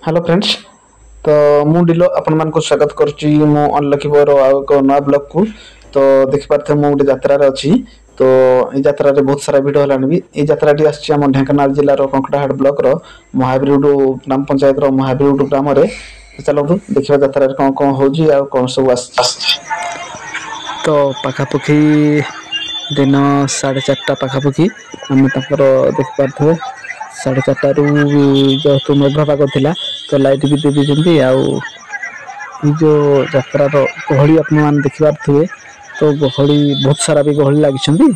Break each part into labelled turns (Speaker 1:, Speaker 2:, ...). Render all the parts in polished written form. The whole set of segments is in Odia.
Speaker 1: Hello friends. तो मु डिलो आपण मान को स्वागत करची मु अनलकी बोरो एक नया ब्लॉग को। तो देखि पारथे मु गोटे यात्रा रे अछि। तो ए यात्रा रे बहुत सारा वीडियो हलानी भी ए यात्रा टी आछि हम ढेंकनाल जिल्ला रो कंकड़ाहाट ब्लॉक रो महावीरडू ग्राम पंचायत रो महावीरडू ग्राम रे। चलतु देखिबा यात्रा रे कोन कोन होजी आ कोन सब आछि। तो पाखापाखि दिन 4:30 पाखापाखि आम देख पारे 4:30 जेहेतु मेघ पाग थिला तो लाइट भी दे दीजिए जो यात्रा गहली आपने देखि पारे। तो गहली बहुत सारा भी गहली लगी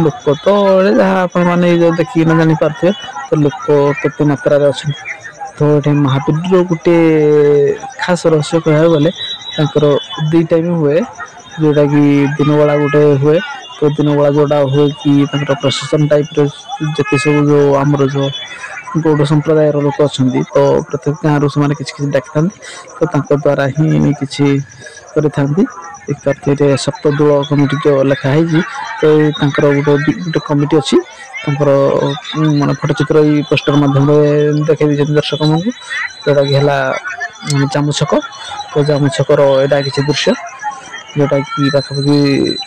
Speaker 1: लोक तो जहाँ आप देखिए ना जानी पारे। तो लोक केते मात्रा अच्छा तो ये महावीर गोटे खास रहस्य कह गले दी टाइम हुए जोटा कि दिन बेला गोटे हुए। तो दिन बेला जोटा हुए कि प्रसेसन टाइप जिते सब जो आमर जो गौड़ संप्रदायर लोक अच्छा तो प्रत्येक गाँव से किसी डाकी था तो द्वारा ही किसी कर सप्तदूल कमिटी जो लिखाई तो गोटे गोटे कमिटी अच्छी मान फोटोचित्र पोस्टर मध्यम देखा दर्शक मान जोटा कि है जामु छक। तो जामु छकर यहाँ किसी दृश्य जोटा कि पाखापाखि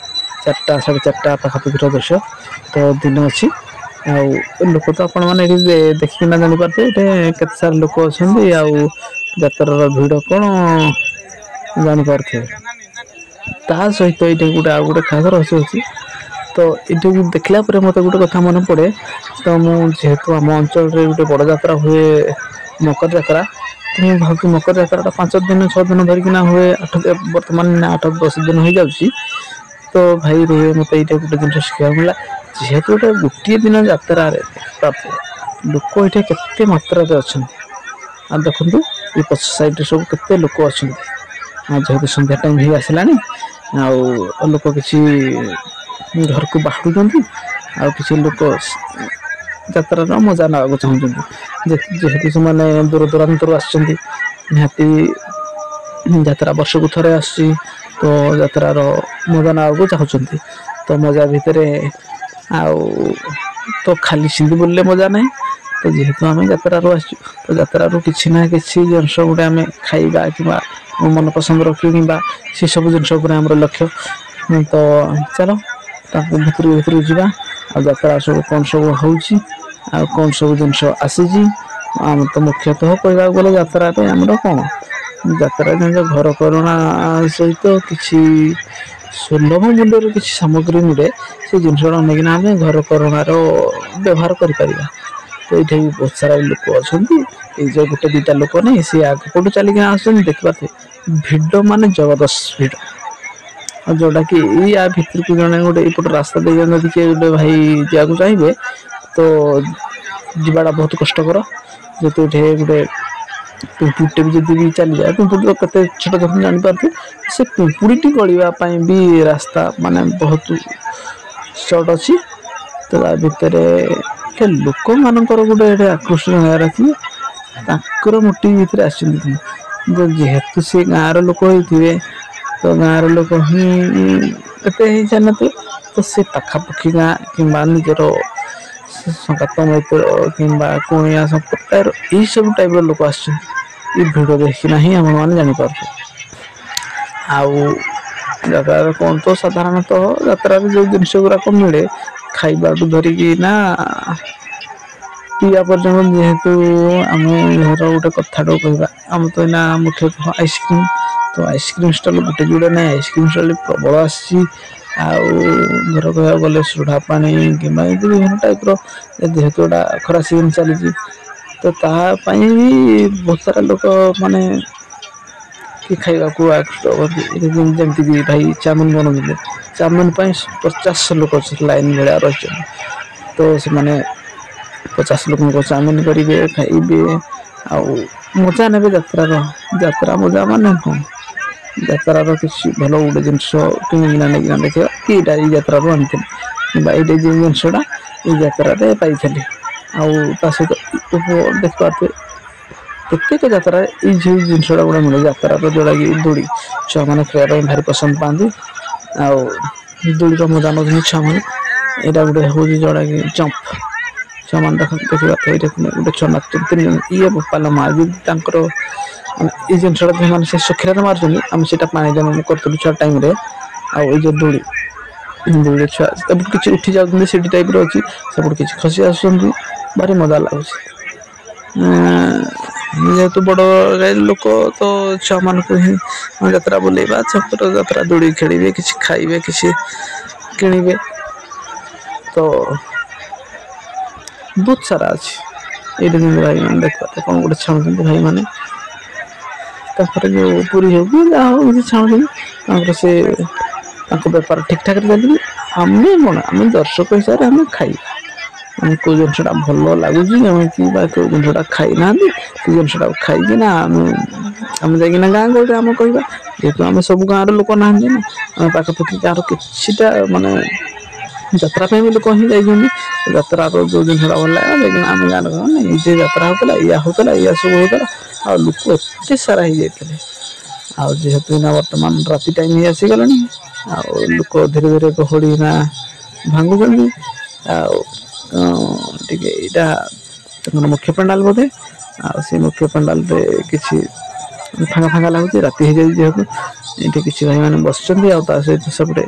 Speaker 1: 4टा 4:30 पाखापाखि दृश्य। तो दिन अच्छी लोक तो आपण मैंने देखिना जापारे के सारा लोक अच्छा यात्रार भिड़ कौन जापारे। ता सहित ये गोटे आ गोटे खास रहस्य अच्छी। तो ये देखला मत गोटे कथा मन पड़े। तो मुझेतु आम अंचल गोटे बड़ यात्रा हुए मकर यात्रा। तो मुझे भावी मकर यात्रा 5 दिन 6 दिन धरिकिना हुए बर्तमान 8-10 दिन हो जाऊँगी। तो भाई रुए मत ये गोटे जिन शिखा मिला जेहेतु गोटे गोटे दिन यात्रा लोक ये के मात्रा अच्छा देखु ये पछ साइड सब के लोक अच्छा जेहेतु संध्या टाइम ही आसला लोक किसी घर को बाहर किसी लोक यात्रार मजा ना चाहते जेहेतु से दूर दूरांतर आती यात्रा वर्ष को थे आसी। तो यात्रार मजा ना चाहते तो मजा भितर तो खाली सिंधी बोलले मजा ना। तो जेहेतु आम यात्रार आस तो यात्रार किसी ना किसी जिनस गोटे आम खाइबा कि मन पसंद रखी कि सब जिनस लक्ष्य। तो चलो भितर भितर जावा यात्रा सब कौन सब होची कौन सब जिनस आसी। आम तो मुख्यतः कहवा गले यात्रा आमर कौन यात्रा घर करुणा सहित किसी सुलभ मूल्य किसी सामग्री मिले से जिनसा नहीं आम घर करुणार व्यवहार कर। तो ये बहुत सारा लोक अच्छा जो गोटे 2टा लोक नहीं सी आगपटू चलिक आस देखिए भिड़ मान जबरदस्त भिड़ जोटा कि या भितर को जड़े गोटे यपट रास्ता दे किए गोटे भाई जावाक चाहिए तो जीवाटा बहुत कष्टकर जेहतु ये गोटे पिंपुड़े भी जब भी चली जाए पिंपुड़ी तो कते छोट छोट जापारे से पिंपुड़ी गलवाई भी रास्ता माने बहुत सर्ट अच्छी। तो भितर लोक मानकर गोटे आकर्षण रखिए मोटिव भितर जेहेतु से गाँव लोक होते तो गाँव लोक ही जाते तो से पाखापाखि गाँ कि निजर संगात मैत्र कि कुणिया संपर्क यही सब टाइप लोक आस भिड़ देखना ही आम मैंने जापार। आउ कौन तो साधारणतः यात्रा जो जिनस गुराक मिले खाइबा धरिकी ना पीवा पर्यटन जेहेतु आम घर गोटे कथा कहवा आम तो ना मुख्यतः आइसक्रीम। तो आइसक्रीम स्टल गोटे जोड़े ना आइसक्रीम स्टल प्रबल आसी घर कह गले सुढ़ा पानी कि विभिन्न टाइप जेहेतु गोटा खरा सीजन चली तो तापाई भी बहुत सारा लोक माने कि खाइबा को जमीक भाई चाउमिन बनाते चाउमिन 50 लोक लाइन भाया रही। तो से 50 लोक चाउमिन करेंगे खाइबे मजा ने यात्रा मजा मान कौन यात्रार किसी भल गोटे जिनस किना नहीं देखा कि यात्रा आनी ये जिनसा ये यात्रा पाई सहित देख पारे प्रत्येक यात्रा ये जिनसा गुड़ा मिले यात्रा जोड़ा कि दूड़ी छुआ मैंने खेल भारी पसंद पाती दूड़ी मजा नौ छुआ मैंने यहाँ गोटे हूँ जोड़ा कि ଛୁଆମାନେ ଦେଖିବା ତ ଏଇଟା ଗୋଟେ ଛୁଆ ନାଚୁଛନ୍ତି 3 ଜଣ ଇଏ ବୋପାଲ ମା ଯଦି ତାଙ୍କର ମାନେ ଏଇ ଜିନିଷଟା ସେମାନେ ସେ ଶୁଖିଲାରେ ମାରୁଛନ୍ତି ଆମେ ସେଇଟା ପାଣିରେ ଆମେ କରୁଥିଲୁ ଛୁଆ ଟାଇମରେ। ଆଉ ଏଇ ଯୋଉ ଦୋଳି ଛୁଆ ଏପଟୁ କିଛି ଉଠି ଯାଉଛନ୍ତି ସିଢି ଟାଇପର ଅଛି ସେପଟୁ କିଛି ଖସି ଆସୁଛନ୍ତି ଭାରି ମଜା ଲାଗୁଛି। ଯେହେତୁ ବଡ଼ ଗାଈ ଲୋକ ତ ଛୁଆମାନଙ୍କୁ ହିଁ ଯାତ୍ରା ବୁଲେଇବା ଛୋଟ ଯାତ୍ରା ଦୋଳି ଖେଳିବେ କିଛି ଖାଇବେ କିଛି କିଣିବେ ତ ବହୁତ ସାରା ଅଛି ଏଇଠି ଭାଇମାନେ ଦେଖ କଣ ଗୋଟେ ଛାଣୁଛନ୍ତି ଭାଇମାନେ ତାପରେ ଯୋଉ ପୁରୀ ହଉ କି ଯାହା ହଉ କିଛି ଛାଣୁଛନ୍ତି ତାଙ୍କର ସେ ତାଙ୍କ ବେପାର ଠିକ ଠାକରେ ଚାଲିଛି ଆମେ କଣ ଆମେ ଦର୍ଶକ ହିସାବରେ ଆମେ ଖାଇବା। ଆମେ କୋଉ ଜିନିଷଟା ଭଲ ଲାଗୁଛି ଆମେ କିମ୍ବା କୋଉ ଜିନିଷଟା ଖାଇନାହାନ୍ତି ସେ ଜିନିଷଟାକୁ ଖାଇକିନା ଆମେ ଯାଇକିନା ଗାଁ ଗହଳିରେ ଆମେ କହିବା ଯେହେତୁ ଆମେ ସବୁ ଗାଁର ଲୋକ ନାହାନ୍ତି ନା ଆମେ ପାଖାପାଖି ଗାଁର କିଛିଟା ମାନେ ଯାତ୍ରା ପାଇଁ ବି ଲୋକ ହିଁ ଯାଇଛନ୍ତି ଯାତ୍ରାର ଯୋଉ ଜିନିଷଟା ଭଲ ଲାଗିଲା ଯାଇକିନା ଆମେ ଗାଁ ଲୋକ ଯେ ଯାତ୍ରା ହଉଥିଲା ଏଇଆ ହଉଥିଲା ଏଇଆ ସବୁ ହଉଥିଲା ଆଉ ଲୋକ ଏତେ ସାରା ହେଇଯାଇଥିଲେ। ଆଉ ଯେହେତୁ ଏଇନା ବର୍ତ୍ତମାନ ରାତି ଟାଇମ ହେଇ ଆସିଗଲାଣି ଆଉ ଲୋକ ଧୀରେ ଧୀରେ ଗହଳି ନା ଭାଙ୍ଗୁଛନ୍ତି ଆଉ ଟିକେ ଏଇଟା ତାଙ୍କର ମୁଖ୍ୟ ପେଣ୍ଡାଲ ବୋଧେ ଆଉ ସେ ମୁଖ୍ୟ ପେଣ୍ଡାଲରେ କିଛି ଫାଙ୍କା ଫାଙ୍କା ଲାଗୁଛି ରାତି ହେଇଯାଇଛି ଯେହେତୁ ଏଇଠି କିଛି ଭାଇମାନେ ବସିଛନ୍ତି ଆଉ ତା ସହିତ ସେପଟେ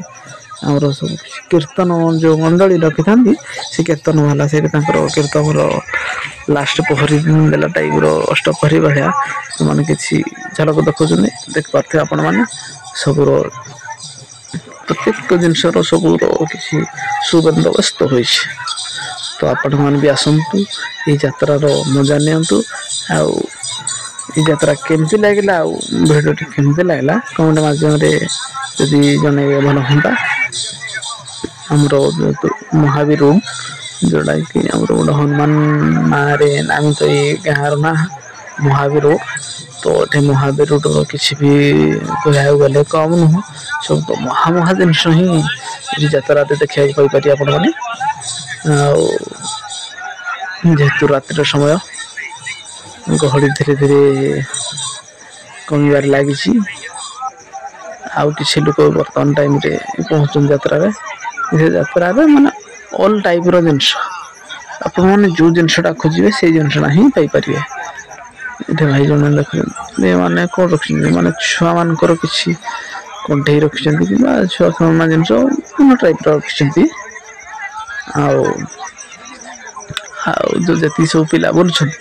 Speaker 1: ଆମର ସବୁ କୀର୍ତ୍ତନ ଯୋଉ ମଣ୍ଡଳୀ ରଖିଥାନ୍ତି ସେ କୀର୍ତ୍ତନ ବାଲା ସେଇଠି ତାଙ୍କର କୀର୍ତ୍ତନର ଲାଷ୍ଟ ପହରି ଦେଲା ଟାଇପର ଅଷ୍ଟପହରି ଭଳିଆ ସେମାନେ କିଛି ଝଲକ ଦେଖଉଛନ୍ତି ଦେଖିପାରୁଥିବେ ଆପଣମାନେ ସବୁର ପ୍ରତ୍ୟେକ ଜିନିଷର ସବୁର କିଛି ସୁବନ୍ଦୋବସ୍ତ ହୋଇଛି। ତ ଆପଣମାନେ ବି ଆସନ୍ତୁ ଏଇ ଯାତ୍ରାର ମଜା ନିଅନ୍ତୁ ଆଉ ଏଇ ଯାତ୍ରା କେମିତି ଲାଗିଲା ଆଉ ଭିଡ଼ିଓଟି କେମିତି ଲାଗିଲା କମେଣ୍ଟ ମାଧ୍ୟମରେ ଯଦି ଜଣେଇବେ ଭଲ ହୁଅନ୍ତା। ଆମର ଯେହେତୁ ମହାବୀର ଯୋଉଟାକି ଆମର ଗୋଟେ ହନୁମାନ ନାଁରେ ନାମିତ ଏଇ ଗାଁର ନାଁ ମହାବୀର ତ ଏଠି ମହାବୀରର କିଛି ବି କହିବାକୁ ଗଲେ କମ ନୁହଁ ସବୁ ତ ମହା ଜିନିଷ ହିଁ ଏଠି ଯାତ୍ରାରେ ଦେଖିବାକୁ ପାଇପାରିବେ ଆପଣମାନେ ଆଉ ଯେହେତୁ ରାତ୍ରିର ସମୟ ଗହଳି ଧୀରେ ଧୀରେ କମିବାରେ ଲାଗିଛି ଆଉ କିଛି ଲୋକ ବର୍ତ୍ତମାନ ଟାଇମରେ ପହଞ୍ଚୁଛନ୍ତି ଯାତ୍ରାରେ ଯାତ୍ରାରେ ମାନେ ଅଲ୍ ଟାଇପର ଜିନିଷ ଆପଣମାନେ ଯୋଉ ଜିନିଷଟା ଖୋଜିବେ ସେଇ ଜିନିଷଟା ହିଁ ପାଇପାରିବେ। ଏଠି ଭାଇ ଜଣେ ଦେଖୁଛନ୍ତି ଏମାନେ କଣ ରଖିଛନ୍ତି ମାନେ ଛୁଆ ମାନଙ୍କର କିଛି କଣ୍ଢେଇ ରଖିଛନ୍ତି କିମ୍ବା ଛୁଆ ଖେଳନା ଜିନିଷ ବିଭିନ୍ନ ଟାଇପର ରଖିଛନ୍ତି ଆଉ ଯୋଉ ଯେତିକି ସବୁ ପିଲା ବୁଲୁଛନ୍ତି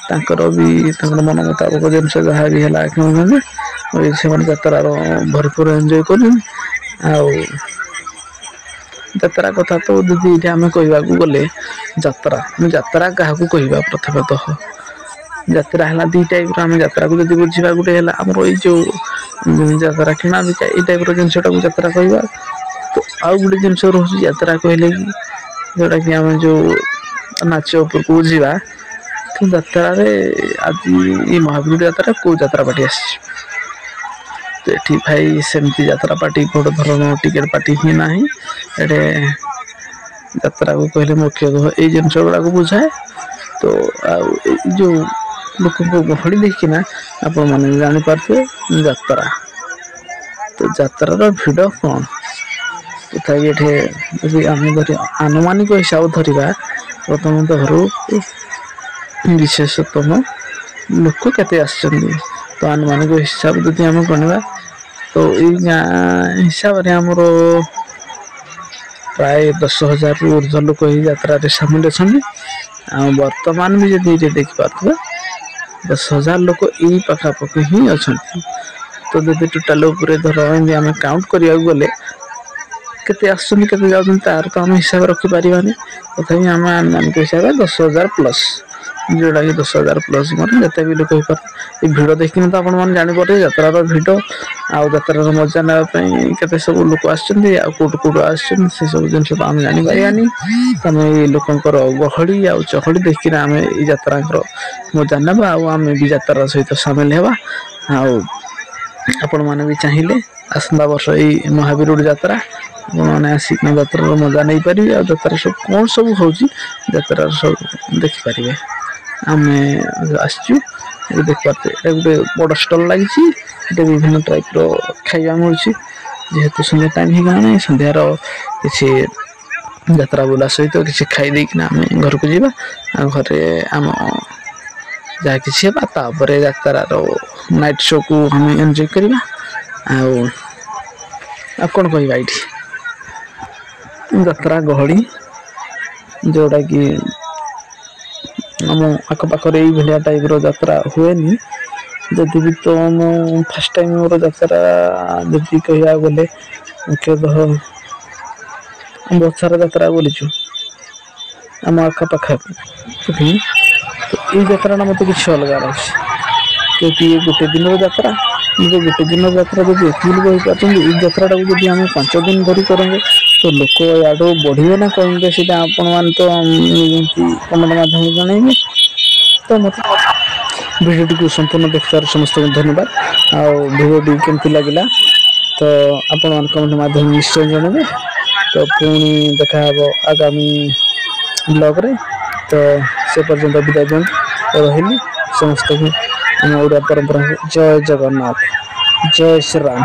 Speaker 1: ତାଙ୍କର ବି ତାଙ୍କର ମନ ମୁତାବକ ଜିନିଷ ଯାହା ବି ହେଲା କିଣୁଛନ୍ତି ସେମାନେ ଯାତ୍ରାର ଭରପୁର ଏନଜୟ କରୁଛନ୍ତି ଆଉ ଯାତ୍ରା କଥା ତ ଯଦି ଏଇଠି ଆମେ କହିବାକୁ ଗଲେ ଯାତ୍ରା କାହାକୁ କହିବା ପ୍ରଥମତଃ ଯାତ୍ରା ହେଲା ଦି ଟାଇପର ଆମେ ଯାତ୍ରାକୁ ଯଦି ବୁଝିବା ଗୋଟେ ହେଲା ଆମର ଏଇ ଯୋଉ ଯାତ୍ରା କିଣା ବିକା ଏଇ ଟାଇପର ଜିନିଷଟାକୁ ଯାତ୍ରା କହିବା ତ ଆଉ ଗୋଟେ ଜିନିଷ ରହୁଛି ଯାତ୍ରା କହିଲେ କି ଯୋଉଟା କି ଆମେ ଯୋଉ ନାଚ ଉପରକୁ ବୁଝିବା ତ ଯାତ୍ରାରେ ଆଜି ଏଇ ମହାବୀର ଯାତ୍ରା କୋଉ ଯାତ୍ରା ପାର୍ଟି ଆସିଛି ତ ଏଠି ଭାଇ ସେମିତି ଯାତ୍ରା ପାର୍ଟି ବଡ଼ ଧରଣର ଟିକେଟ ପାର୍ଟି ହିଁ ନାହିଁ ଏଠି ଯାତ୍ରାକୁ କହିଲେ ମୁଖ୍ୟତଃ ଏଇ ଜିନିଷ ଗୁଡାକୁ ବୁଝାଏ ତ ଆଉ ଏଇ ଯୋଉ ଲୋକଙ୍କ ଗହଳି ଦେଖିକିନା ଆପଣ ମାନେ ଜାଣିପାରୁଥିବେ ଯାତ୍ରା ତ ଯାତ୍ରାର ଭିଡ କଣ ତଥାପି ଏଠି ଯଦି ଆମେ ଆନୁମାନିକ ହିସାବ ଧରିବା ପ୍ରଥମତଃ ବିଶେଷତମ ଲୋକ କେତେ ଆସିଛନ୍ତି ତ ଆନୁମାନିକ ହିସାବ ଯଦି ଆମେ ଗଣିବା ତ ଏଇ ଗାଁ ହିସାବରେ ଆମର ପ୍ରାୟ 10,000ରୁ ଉର୍ଦ୍ଧ୍ୱ ଲୋକ ଏହି ଯାତ୍ରାରେ ସାମିଲ ଅଛନ୍ତି ଆଉ ବର୍ତ୍ତମାନ ବି ଯଦି ଏଇଠି ଦେଖିପାରୁଥିବେ 10,000 ଲୋକ ଏଇ ପାଖାପାଖି ହିଁ ଅଛନ୍ତି ତ ଯଦି ଟୋଟାଲ ଉପରେ ଧର ଏମିତି ଆମେ କାଉଣ୍ଟ କରିବାକୁ ଗଲେ କେତେ ଆସୁଛନ୍ତି କେତେ ଯାଉଛନ୍ତି ତାର ତ ଆମେ ହିସାବ ରଖିପାରିବାନି ତଥାପି ଆମେ ଆନୁମାନିକ ହିସାବରେ 10,000 ପ୍ଲସ ଯୋଉଟାକି 10,000 ପ୍ଲସ ମାନେ ଯେତେ ବି ଲୋକ ହେଇପାରୁଥିବେ ଏଇ ଭିଡ ଦେଖିକିନା ତ ଆପଣ ମାନେ ଜାଣିପାରୁଥିବେ ଯାତ୍ରାର ଭିଡ ଆଉ ଯାତ୍ରାର ମଜା ନେବା ପାଇଁ କେତେ ସବୁ ଲୋକ ଆସିଛନ୍ତି ଆଉ କୋଉଠୁ ଆସୁଛନ୍ତି ସେ ସବୁ ଜିନିଷ ତ ଆମେ ଜାଣିପାରିବାନି ତମେ ଏଇ ଲୋକଙ୍କର ଗହଳି ଆଉ ଚହଳି ଦେଖିକିନା ଆମେ ଏଇ ଯାତ୍ରାଙ୍କର ମଜା ନେବା ଆଉ ଆମେ ବି ଯାତ୍ରା ସହିତ ସାମିଲ ହେବା ଆଉ ଆପଣ ମାନେ ବି ଚାହିଁଲେ ଆସନ୍ତା ବର୍ଷ ଏଇ ମହାବୀର ଯାତ୍ରା ଆପଣମାନେ ଆସିକି ଯାତ୍ରାର ମଜା ନେଇପାରିବେ ଆଉ ଯାତ୍ରା ସବୁ କଣ ସବୁ ହଉଛି ଯାତ୍ରାର ସବୁ ଦେଖିପାରିବେ ଆମେ ଆସିଛୁ ଏ ଦେଖିପାରୁଥିବେ ଏଟା ଗୋଟେ ବଡ ଷ୍ଟଲ ଲାଗିଛି ଏଠି ବିଭିନ୍ନ ଟାଇପର ଖାଇବା ମିଳୁଛି ଯେହେତୁ ସନ୍ଧ୍ୟା ଟାଇମ ହେଇଗଲାଣି ସନ୍ଧ୍ୟାର କିଛି ଯାତ୍ରା ବୁଲା ସହିତ କିଛି ଖାଇଦେଇକିନା ଆମେ ଘରକୁ ଯିବା। ଆଉ ଘରେ ଆମ ଯାହା କିଛି ହେବା, ତାପରେ ଯାତ୍ରାର ନାଇଟ୍ ଶୋକୁ ଆମେ ଏନ୍ଜୟ କରିବା। ଆଉ କ'ଣ କହିବା, ଏଇଠି ଯାତ୍ରା ଗହଳି ଯେଉଁଟାକି ଆମ ଆଖପାଖରେ ଏଇଭଳିଆ ଟାଇପ୍ର ଯାତ୍ରା ହୁଏନି। ଯଦି ବି ତ ମୁଁ ଫାର୍ଷ୍ଟ ଟାଇମ୍ ମୋର ଯାତ୍ରା ଯଦି କହିବାକୁ ଗଲେ ମୁଖ୍ୟତଃ ବହୁତ ସାରା ଯାତ୍ରା ବୁଲିଛୁ ଆମ ଆଖପାଖରେ। ତ ଏଇ ଯାତ୍ରାଟା ମୋତେ କିଛି ଅଲଗା ଲାଗୁଛି, ଯଦି ଗୋଟେ ଦିନର ଯାତ୍ରା। ଗୋଟେ ଦିନର ଯାତ୍ରା ଯଦି ଏତିକି କହିପାରୁଛନ୍ତି, ଏଇ ଯାତ୍ରାଟାକୁ ଯଦି ଆମେ 5 ଦିନ ଧରି କରନ୍ତେ ତ ଲୋକ ୟାଠୁ ବଢ଼ିବେ ନା କମିବେ, ସେଇଟା ଆପଣମାନେ ତ ଯେମିତି କମେଣ୍ଟ ମାଧ୍ୟମରେ ଜଣାଇବେ। ତ ମୋତେ ଭିଡ଼ିଓଟିକୁ ସମ୍ପୂର୍ଣ୍ଣ ଦେଖିଥିବାରୁ ସମସ୍ତଙ୍କୁ ଧନ୍ୟବାଦ। ଆଉ ଭିଡ଼ିଓଟି କେମିତି ଲାଗିଲା ତ ଆପଣମାନେ କମେଣ୍ଟ ମାଧ୍ୟମରେ ନିଶ୍ଚୟ ଜଣାଇବେ। ତ ପୁଣି ଦେଖାହେବ ଆଗାମୀ ବ୍ଲଗ୍ରେ। ତ ସେ ପର୍ଯ୍ୟନ୍ତ ବିଦାୟ ଦିଅନ୍ତୁ। ରହିଲି ସମସ୍ତଙ୍କୁ ଆମ ଓଡ଼ିଆ ପରମ୍ପରାକୁ ଜୟ ଜଗନ୍ନାଥ, ଜୟ ଶ୍ରୀରାମ।